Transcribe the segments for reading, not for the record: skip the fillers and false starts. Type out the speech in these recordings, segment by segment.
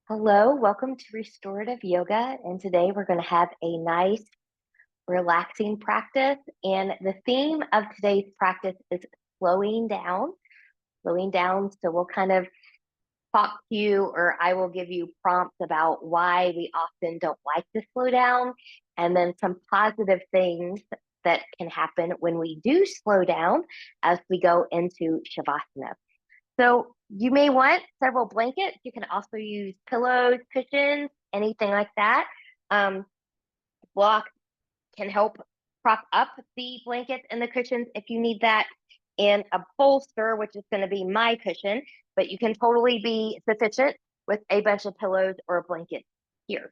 Hello, welcome to Restorative Yoga. And today we're going to have a nice, relaxing practice. And the theme of today's practice is slowing down. Slowing down. So we'll kind of talk to you, or I will give you prompts about why we often don't like to slow down, and then some positive things that can happen when we do slow down as we go into Shavasana. So you may want several blankets. You can also use pillows, cushions, anything like that. Um, Block can help prop up the blankets and the cushions if you need that. And a bolster, which is going to be my cushion, but you can totally be sufficient with a bunch of pillows or a blanket here.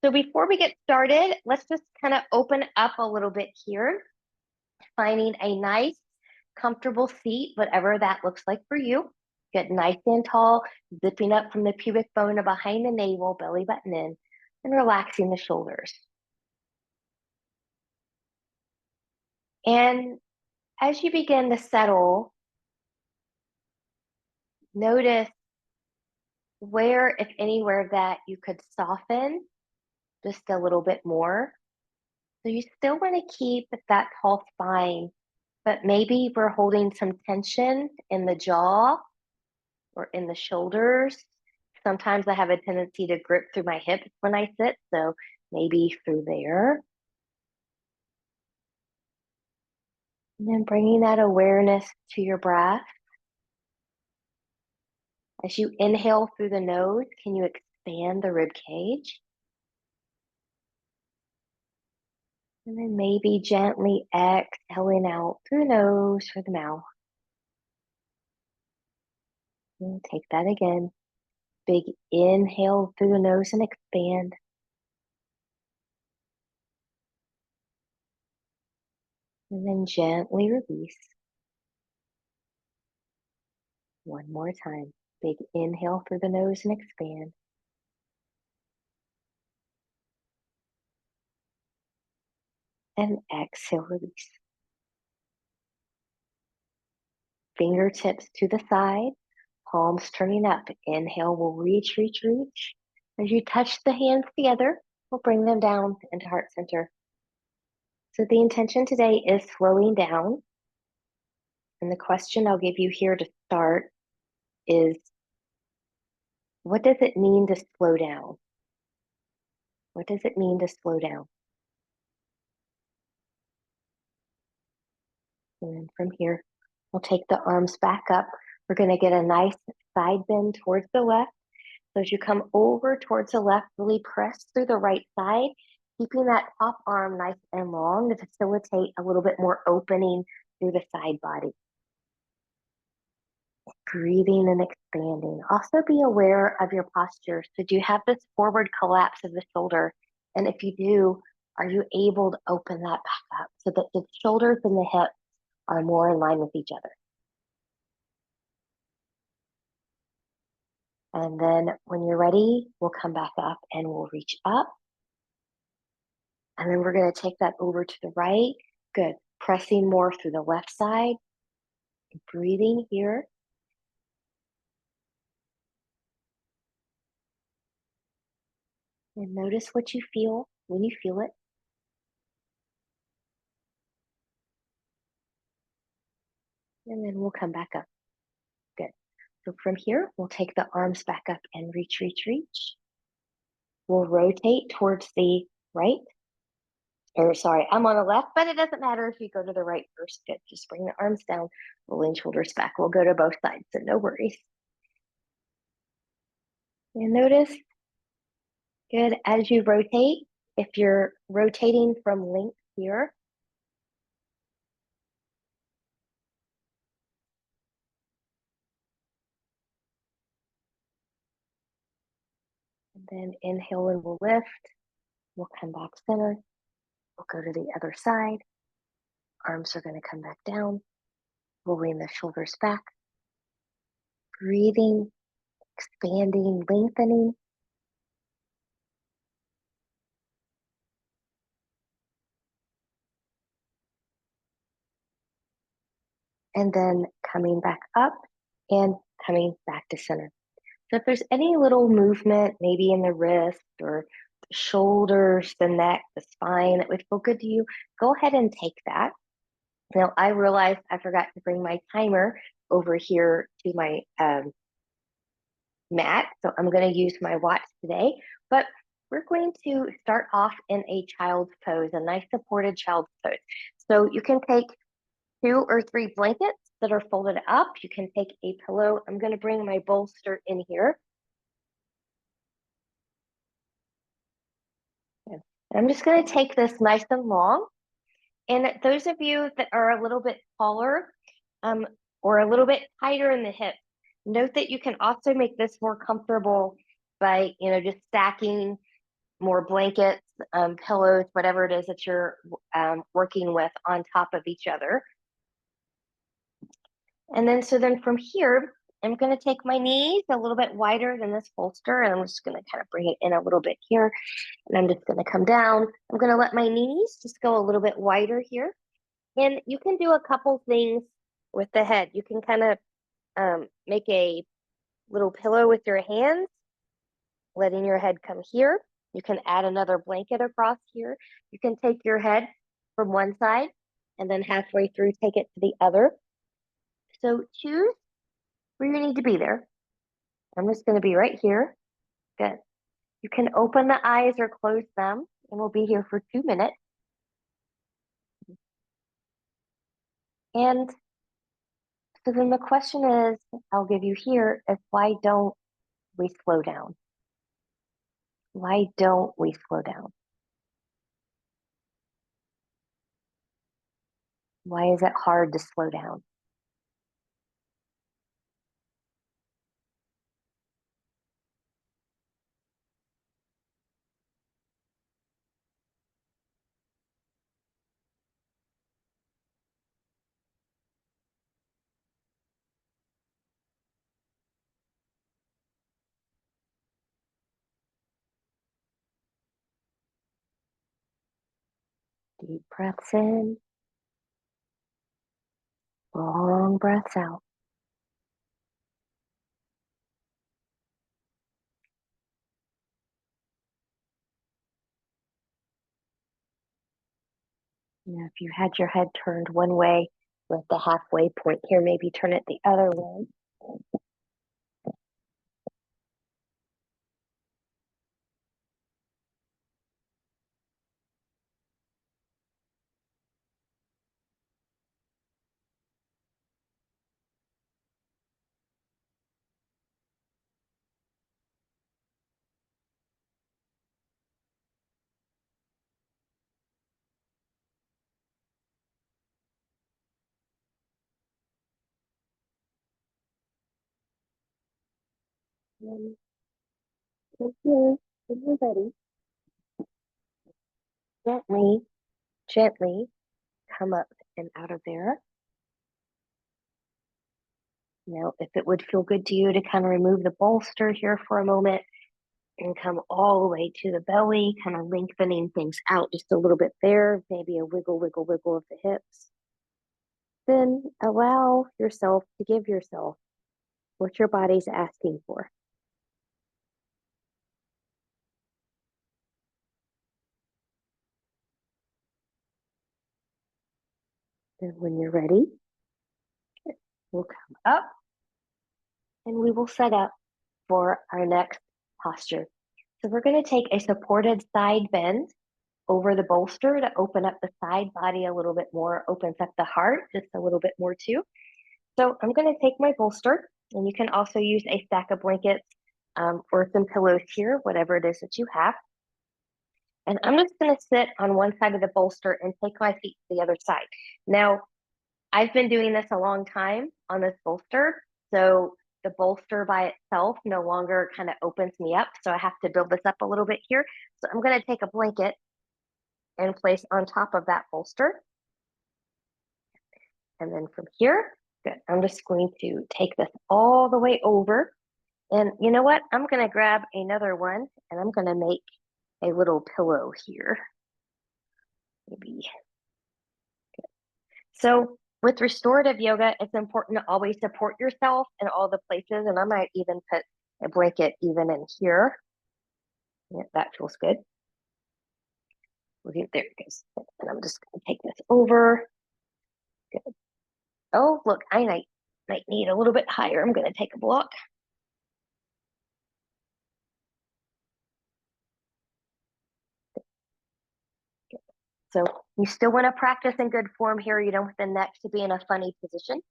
So before we get started, let's just kind of open up a little bit here, finding a nice, comfortable seat, whatever that looks like for you. Get nice and tall, zipping up from the pubic bone to behind the navel, belly button in, and relaxing the shoulders. And as you begin to settle, notice where, if anywhere, that you could soften just a little bit more. So you still want to keep that tall spine, but maybe we're holding some tension in the jaw or in the shoulders. Sometimes I have a tendency to grip through my hips when I sit, so maybe through there. And then bringing that awareness to your breath. As you inhale through the nose, can you expand the rib cage? And then maybe gently exhaling out through the nose or the mouth. And take that again. Big inhale through the nose and expand. And then gently release. One more time. Big inhale through the nose and expand. And exhale, release. Fingertips to the side, palms turning up. Inhale, we'll reach, reach, reach. As you touch the hands together, we'll bring them down into heart center. So the intention today is slowing down. And the question I'll give you here to start is, what does it mean to slow down? What does it mean to slow down? And then from here, we'll take the arms back up. We're going to get a nice side bend towards the left. So as you come over towards the left, really press through the right side, keeping that top arm nice and long to facilitate a little bit more opening through the side body. Breathing and expanding. Also be aware of your posture. So do you have this forward collapse of the shoulder? And if you do, are you able to open that back up so that the shoulders and the hips are more in line with each other? And then when you're ready, we'll come back up and we'll reach up. And then we're going to take that over to the right. Good. Pressing more through the left side. Breathing here. And notice what you feel when you feel it. And then we'll come back up. Good. So from here, we'll take the arms back up and reach, reach, reach. We'll rotate towards the right. Or sorry, I'm on the left, but it doesn't matter if you go to the right first. Good. Just bring the arms down, rolling shoulders back. We'll go to both sides, so no worries. And notice, good, as you rotate, if you're rotating from length here, and then inhale and we'll lift. We'll come back center. We'll go to the other side. Arms are going to come back down, rolling the shoulders back. Breathing, expanding, lengthening. And then coming back up and coming back to center. So if there's any little movement, maybe in the wrist or the shoulders, the neck, the spine that would feel good to you, go ahead and take that. Now, I realized I forgot to bring my timer over here to my mat, so I'm going to use my watch today, but we're going to start off in a child's pose, a nice supported child's pose. So you can take 2 or 3 blankets that are folded up. You can take a pillow. I'm going to bring my bolster in here. And I'm just going to take this nice and long. And those of you that are a little bit taller or a little bit tighter in the hips, note that you can also make this more comfortable by, just stacking more blankets, pillows, whatever it is that you're working with on top of each other. And then from here, I'm going to take my knees a little bit wider than this bolster, and I'm just going to kind of bring it in a little bit here. And I'm just going to come down. I'm going to let my knees just go a little bit wider here. And you can do a couple things with the head. You can kind of make a little pillow with your hands, letting your head come here. You can add another blanket across here. You can take your head from one side and then halfway through, take it to the other. So choose where you need to be there. I'm just going to be right here. Good. You can open the eyes or close them, and we'll be here for 2 minutes. And so then the question is, I'll give you here, is why don't we slow down? Why don't we slow down? Why is it hard to slow down? Deep breaths in, long breaths out. If you had your head turned one way, we're at the halfway point here, maybe turn it the other way. And from here, when you're ready, gently, gently come up and out of there. Now, if it would feel good to you to kind of remove the bolster here for a moment and come all the way to the belly, kind of lengthening things out just a little bit there, maybe a wiggle, wiggle, wiggle of the hips. Then allow yourself to give yourself what your body's asking for. And when you're ready, we'll come up and we will set up for our next posture. So we're going to take a supported side bend over the bolster to open up the side body a little bit more, opens up the heart just a little bit more too. So I'm going to take my bolster, and you can also use a stack of blankets or some pillows here, whatever it is that you have. And I'm just going to sit on one side of the bolster and take my feet to the other side. Now, I've been doing this a long time on this bolster. So the bolster by itself no longer kind of opens me up. So I have to build this up a little bit here. So I'm going to take a blanket and place on top of that bolster. And then from here, good. I'm just going to take this all the way over. And you know what? I'm going to grab another one and I'm going to make a little pillow here. Maybe. Good. So with restorative yoga, it's important to always support yourself in all the places. And I might even put a blanket even in here. Yeah, that feels good. Okay, there it goes. And I'm just going to take this over. Good. Oh, look, I might need a little bit higher. I'm going to take a block. So you still want to practice in good form here. You don't want the neck to be in a funny position.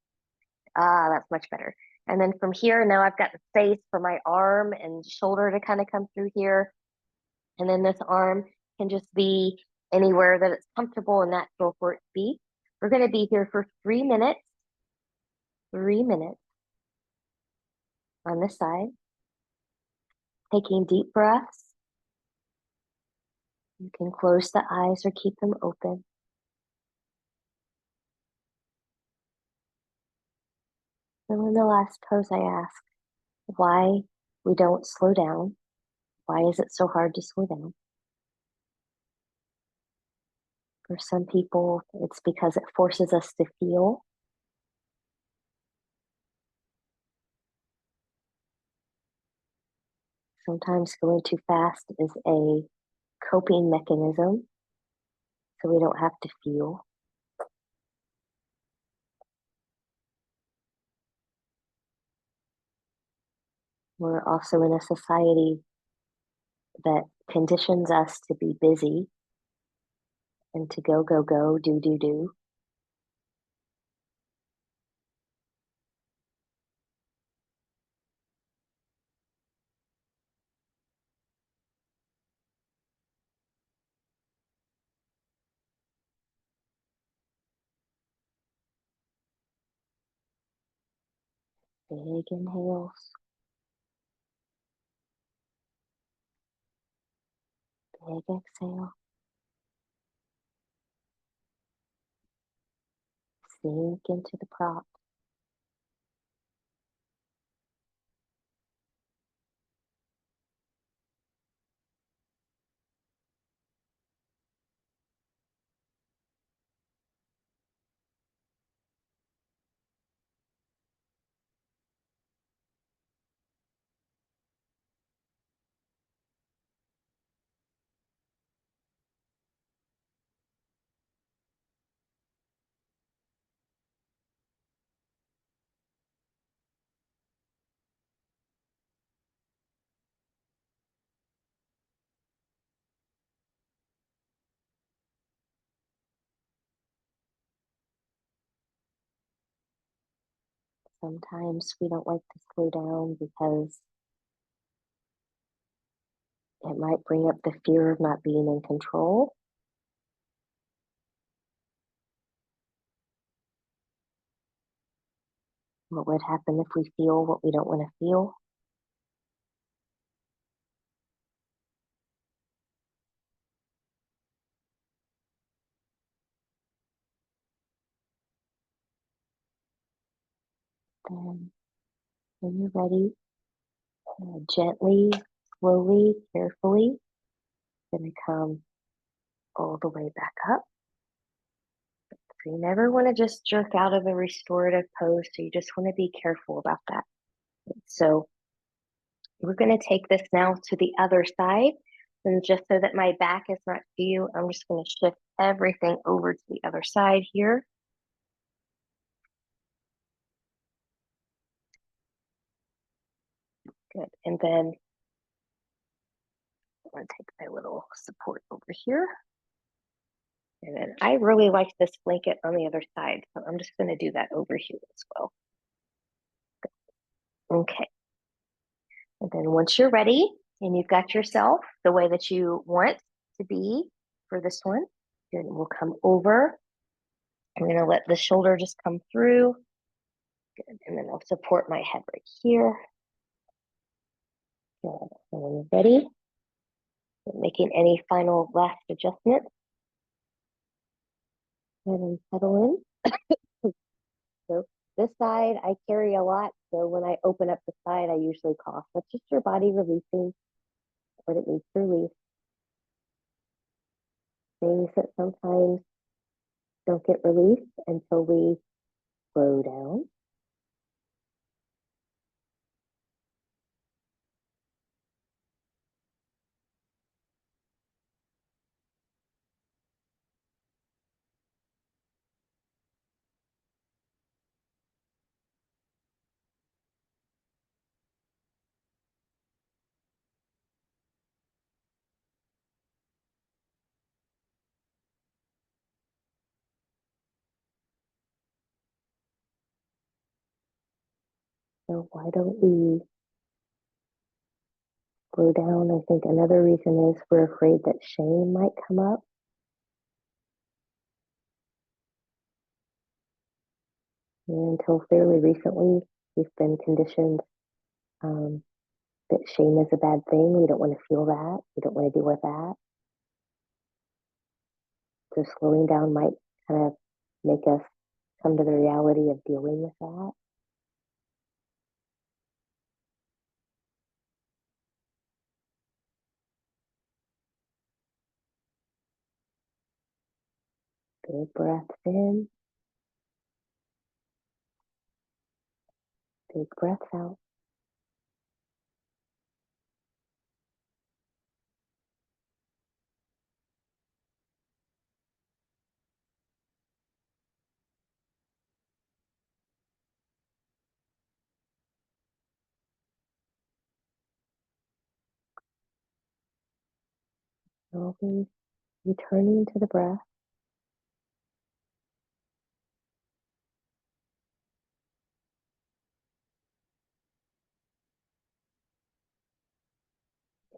Ah, that's much better. And then from here, now I've got the space for my arm and shoulder to kind of come through here. And then this arm can just be anywhere that it's comfortable and natural for it to be. We're going to be here for 3 minutes. 3 minutes on this side. Taking deep breaths. You can close the eyes or keep them open. And in the last pose, I ask why we don't slow down. Why is it so hard to slow down? For some people, it's because it forces us to feel. Sometimes going too fast is a coping mechanism, so we don't have to feel. We're also in a society that conditions us to be busy and to go, go, go, do, do, do. Big inhales, big exhale. Sink into the prop. Sometimes we don't like to slow down because it might bring up the fear of not being in control. What would happen if we feel what we don't want to feel? Then, when you're ready, gently, slowly, carefully, gonna come all the way back up. So you never want to just jerk out of a restorative pose. So you just want to be careful about that. So we're going to take this now to the other side. And just so that my back is not to you, I'm just going to shift everything over to the other side here. Good. And then I'm going to take my little support over here. And then I really like this blanket on the other side. So I'm just going to do that over here as well. Okay. And then once you're ready and you've got yourself the way that you want to be for this one, then we'll come over. I'm going to let the shoulder just come through. Good. And then I'll support my head right here. Good. And when you're ready, making any final last adjustments. And then settle in. So this side, I carry a lot. So when I open up the side, I usually cough. That's just your body releasing what it needs to release. Things that sometimes don't get released until we slow down. So why don't we slow down? I think another reason is we're afraid that shame might come up. And until fairly recently, we've been conditioned that shame is a bad thing. We don't want to feel that. We don't want to deal with that. So slowing down might kind of make us come to the reality of dealing with that. Big breaths in, big breaths out. Slowly returning to the breath.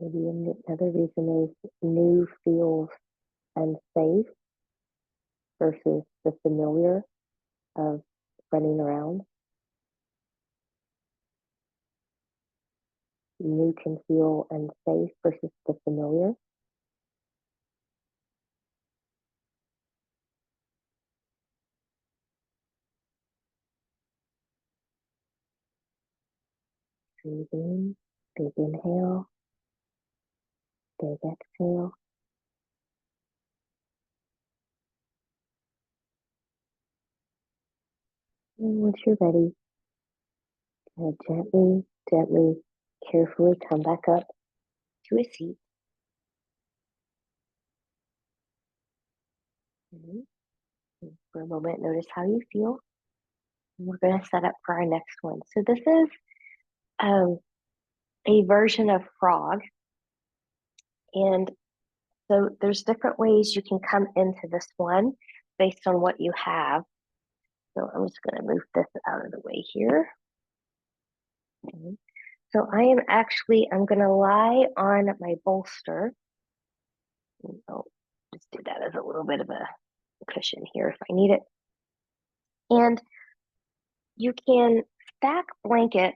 Maybe another reason is new feels unsafe versus the familiar of running around. New can feel unsafe versus the familiar. Breathe in, big inhale, big exhale. And once you're ready, gently, gently, carefully come back up to a seat. And for a moment, notice how you feel. And we're going to set up for our next one. So this is a version of frog. And so there's different ways you can come into this one based on what you have. So I'm just going to move this out of the way here. Okay. So I'm going to lie on my bolster. I'll just do that as a little bit of a cushion here if I need it. And you can stack blanket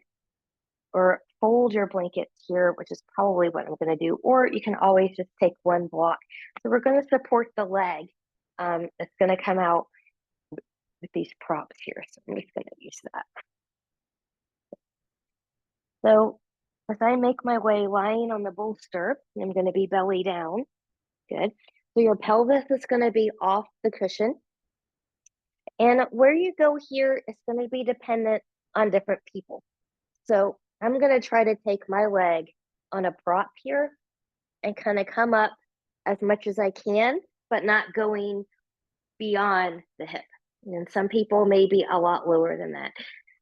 or fold your blankets here, which is probably what I'm going to do, or you can always just take one block. So we're going to support the leg. It's going to come out with these props here. So I'm just going to use that. So as I make my way lying on the bolster, I'm going to be belly down. Good. So your pelvis is going to be off the cushion. And where you go here is going to be dependent on different people. So I'm going to try to take my leg on a prop here and kind of come up as much as I can, but not going beyond the hip. And some people may be a lot lower than that.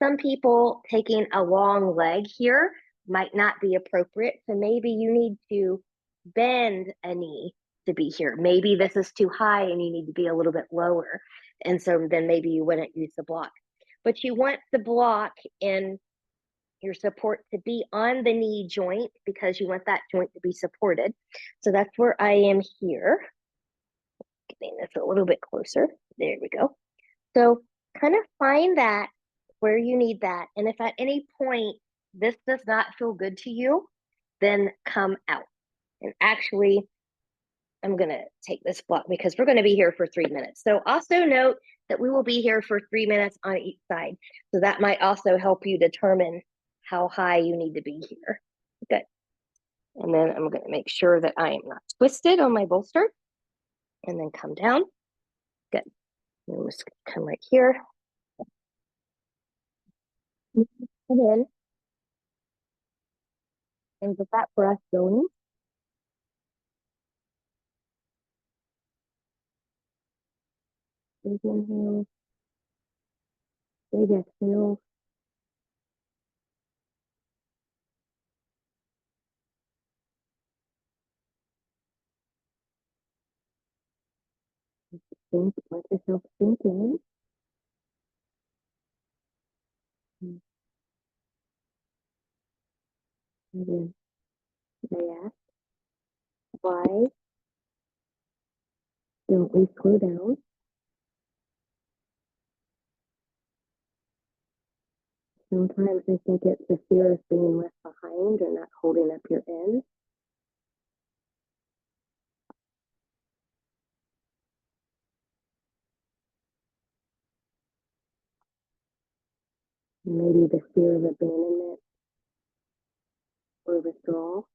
Some people taking a long leg here might not be appropriate. So maybe you need to bend a knee to be here. Maybe this is too high and you need to be a little bit lower. And so then maybe you wouldn't use the block. But you want the block in your support to be on the knee joint because you want that joint to be supported. So that's where I am here. Getting this a little bit closer. There we go. So kind of find that where you need that. And if at any point this does not feel good to you, then come out. And actually, I'm going to take this block because we're going to be here for 3 minutes. So also note that we will be here for 3 minutes on each side. So that might also help you determine how high you need to be here. Good. And then I'm going to make sure that I am not twisted on my bolster. And then come down. Good. And I'm just going to come right here. And in. And get that breath going. Big inhale. Big exhale. Think, let yourself sink in. And then I ask, why don't we slow down? Sometimes I think it's the fear of being left behind or not holding up your end. Maybe the fear of abandonment or withdrawal.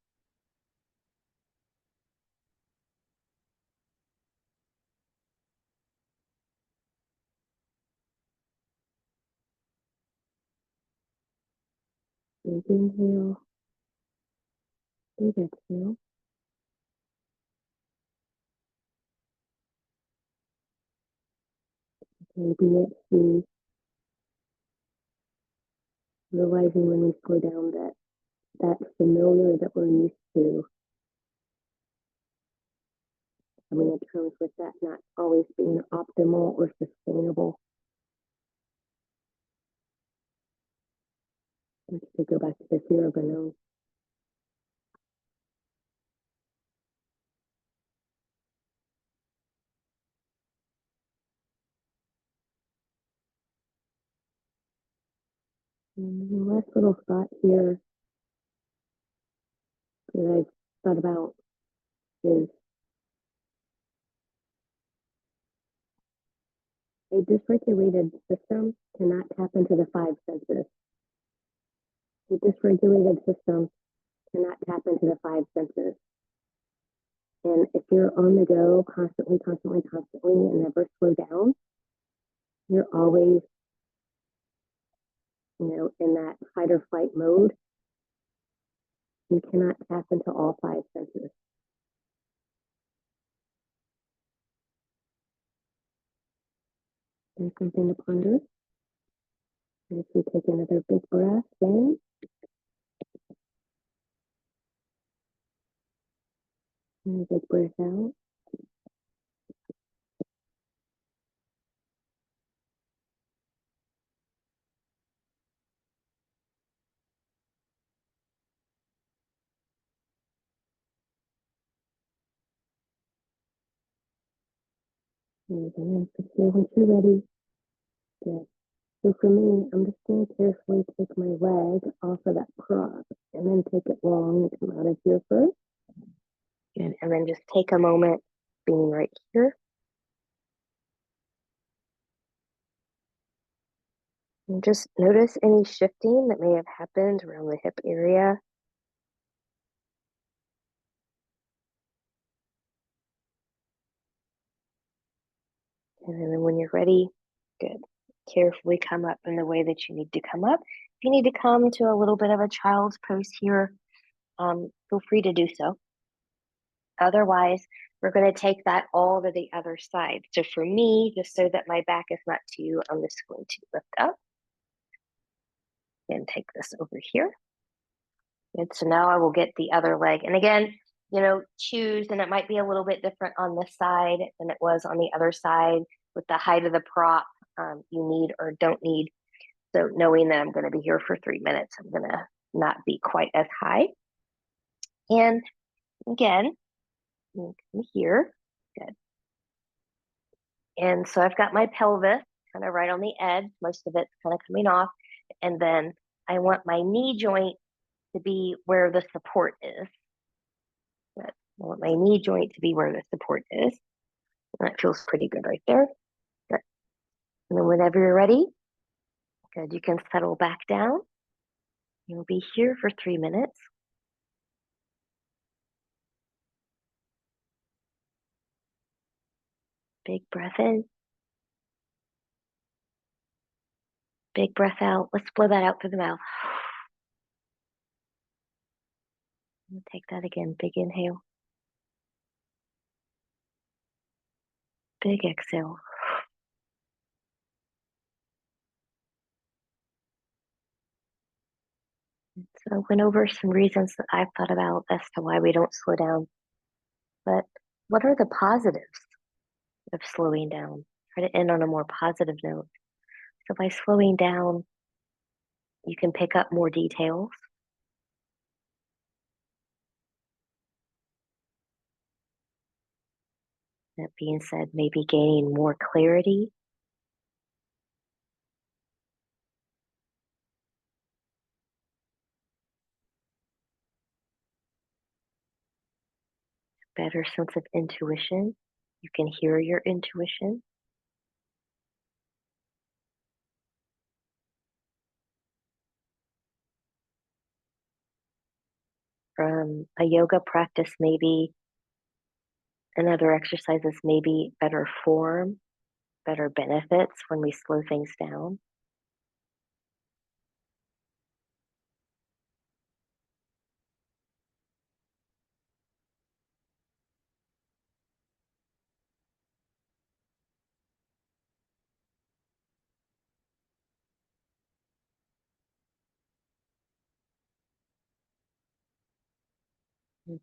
Big inhale, big exhale. Maybe it's the realizing when we slow down that that's familiar, that we're used to coming to terms with that not always being optimal or sustainable. Let's go back to the fear of unknown. And the last little thought here that I've thought about is a dysregulated system cannot tap into the five senses. A dysregulated system cannot tap into the five senses. And if you're on the go constantly, and never slow down, you're always, in that fight or flight mode. You cannot tap into all five senses. There's something to ponder. And if we take another big breath in, and a big breath out. And then once you're ready, good. So for me, I'm just going to carefully take my leg off of that prop and then take it long and come out of here first. Good. And then just take a moment being right here. And just notice any shifting that may have happened around the hip area. And then when you're ready, good. Carefully come up in the way that you need to come up. If you need to come to a little bit of a child's pose here, feel free to do so. Otherwise, we're going to take that all to the other side. So for me, just so that my back is not to you, I'm just going to lift up and take this over here. And so now I will get the other leg. And again, choose, and it might be a little bit different on this side than it was on the other side with the height of the prop you need or don't need. So knowing that I'm going to be here for 3 minutes, I'm going to not be quite as high. And again, come here. Good. And so I've got my pelvis kind of right on the edge. Most of it's kind of coming off. And then I want my knee joint to be where the support is. Good. I want my knee joint to be where the support is. And that feels pretty good right there. Good. And then whenever you're ready, good, you can settle back down. You'll be here for 3 minutes. Big breath in. Big breath out. Let's blow that out through the mouth. Take that again. Big inhale. Big exhale. So I went over some reasons that I've thought about as to why we don't slow down. But what are the positives of slowing down? Try to end on a more positive note. So by slowing down, you can pick up more details. That being said, maybe gaining more clarity, better sense of intuition. You can hear your intuition. From a yoga practice, maybe another exercise is maybe better form, better benefits when we slow things down.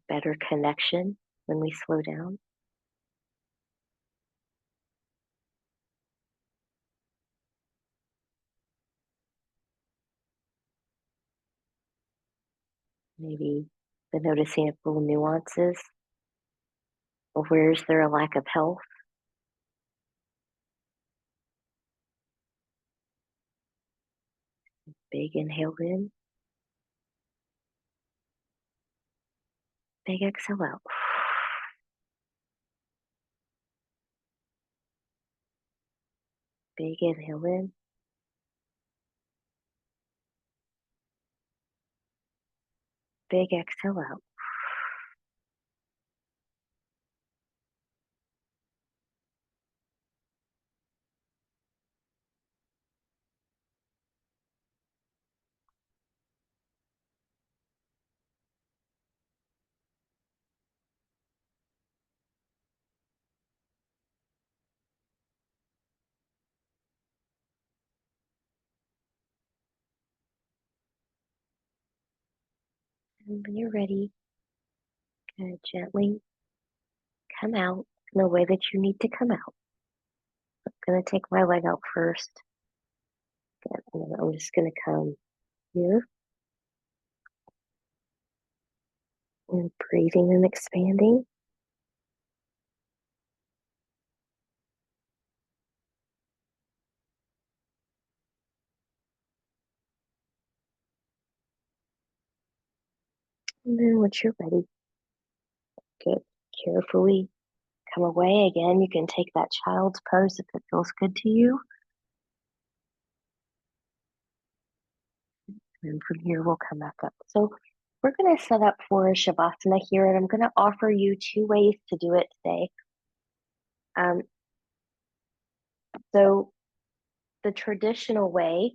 Better connection when we slow down. Maybe the noticing of little nuances, or where is there a lack of health? Big inhale in, big exhale out. Big inhale in, big exhale out. And when you're ready, kind of gently come out in the way that you need to come out. I'm going to take my leg out first. And then I'm just going to come here and breathing and expanding. And then once you're ready, good, carefully come away again. You can take that child's pose if it feels good to you. And from here, we'll come back up. So we're going to set up for a Shavasana here, and I'm going to offer you two ways to do it today. Um, so the traditional way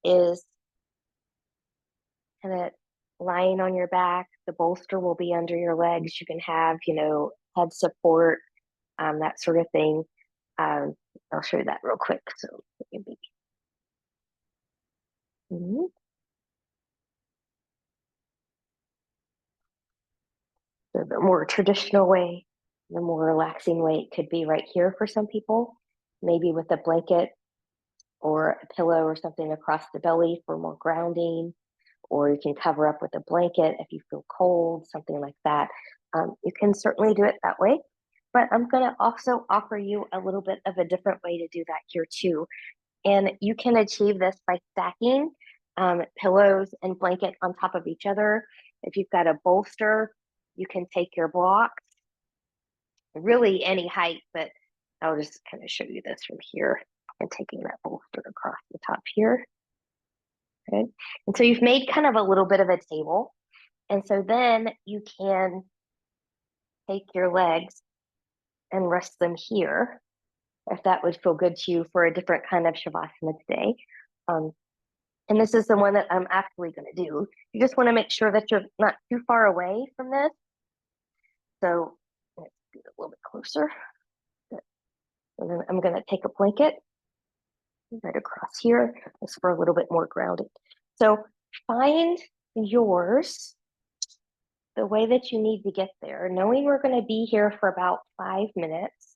is kind of lying on your back. The bolster will be under your legs. You can have, head support, that sort of thing. Um, I'll show you that real quick. So maybe. Mhm. So the more traditional way, the more relaxing way it could be right here for some people, maybe with a blanket or a pillow or something across the belly for more grounding, or you can cover up with a blanket if you feel cold, something like that. You can certainly do it that way, but I'm going to also offer you a little bit of a different way to do that here too. And you can achieve this by stacking pillows and blanket on top of each other. If you've got a bolster, you can take your blocks, really any height, but I'll just kind of show you this from here and taking that bolster across the top here. Okay. And so you've made kind of a little bit of a table. And so then you can take your legs and rest them here, if that would feel good to you for a different kind of Shavasana today. Um, and this is the one that I'm actually going to do. You just want to make sure that you're not too far away from this. So let's get a little bit closer. And then I'm going to take a blanket right across here, just for a little bit more grounding. So find yours the way that you need to get there, knowing we're going to be here for about 5 minutes.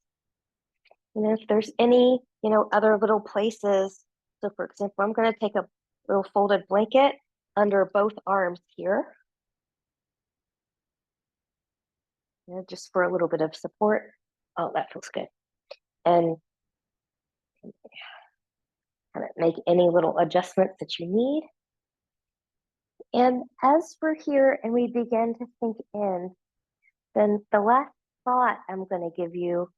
And if there's any, other little places, so for example, I'm going to take a little folded blanket under both arms here, just for a little bit of support. Oh, that feels good. And kind of make any little adjustments that you need. And as we're here and we begin to sink in, then the last thought I'm going to give you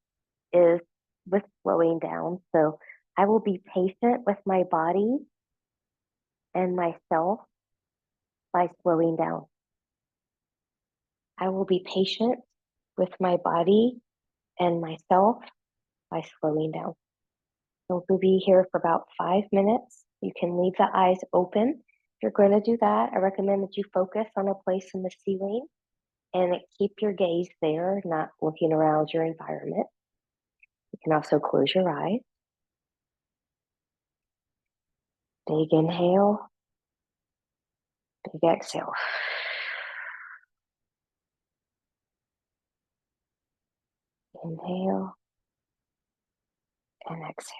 is with slowing down. So I will be patient with my body and myself by slowing down. I will be patient with my body and myself by slowing down. So we'll be here for about 5 minutes. You can leave the eyes open. If you're going to do that, I recommend that you focus on a place in the ceiling and keep your gaze there, not looking around your environment. You can also close your eyes. Big inhale, big exhale. Inhale and exhale.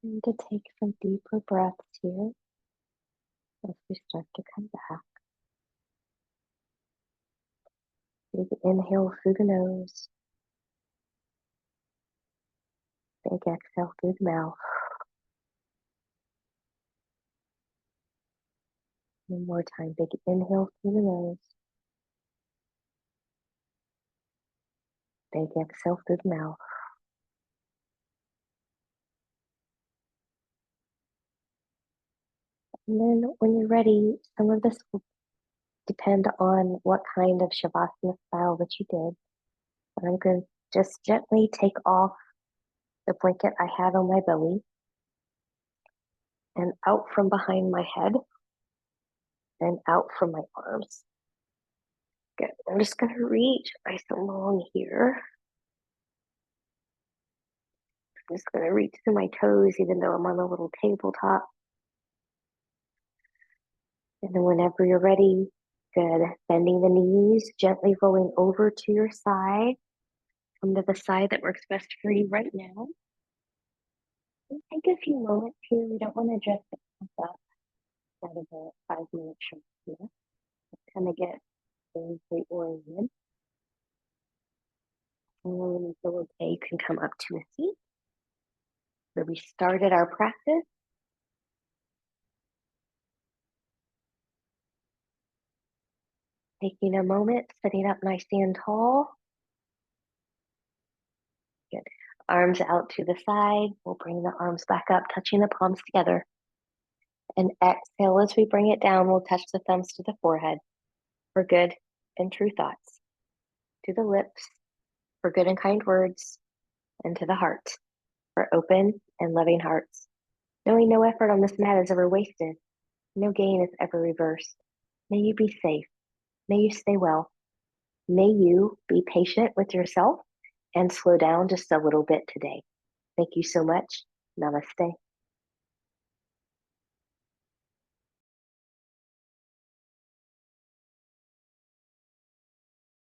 And to take some deeper breaths here as we start to come back. Big inhale through the nose. Big exhale through the mouth. One more time. Big inhale through the nose. Big exhale through the mouth. And then when you're ready, some of this will depend on what kind of Shavasana style that you did. But I'm going to just gently take off the blanket I had on my belly and out from behind my head and out from my arms. Good. I'm just going to reach nice and long here. I'm just going to reach to my toes, even though I'm on a little tabletop. And then whenever you're ready, good. Bending the knees, gently rolling over to your side. Come to the side that works best for you right now. And take a few moments here. We don't want to adjust the pump up out of a 5-minute short here. Kind of get things reoriented. And when you feel okay, you can come up to a seat where we started our practice. Taking a moment, sitting up nice and tall. Good. Arms out to the side. We'll bring the arms back up, touching the palms together. And exhale as we bring it down. We'll touch the thumbs to the forehead for good and true thoughts. To the lips for good and kind words. And to the heart for open and loving hearts. Knowing no effort on this mat is ever wasted. No gain is ever reversed. May you be safe. May you stay well. May you be patient with yourself and slow down just a little bit today. Thank you so much. Namaste.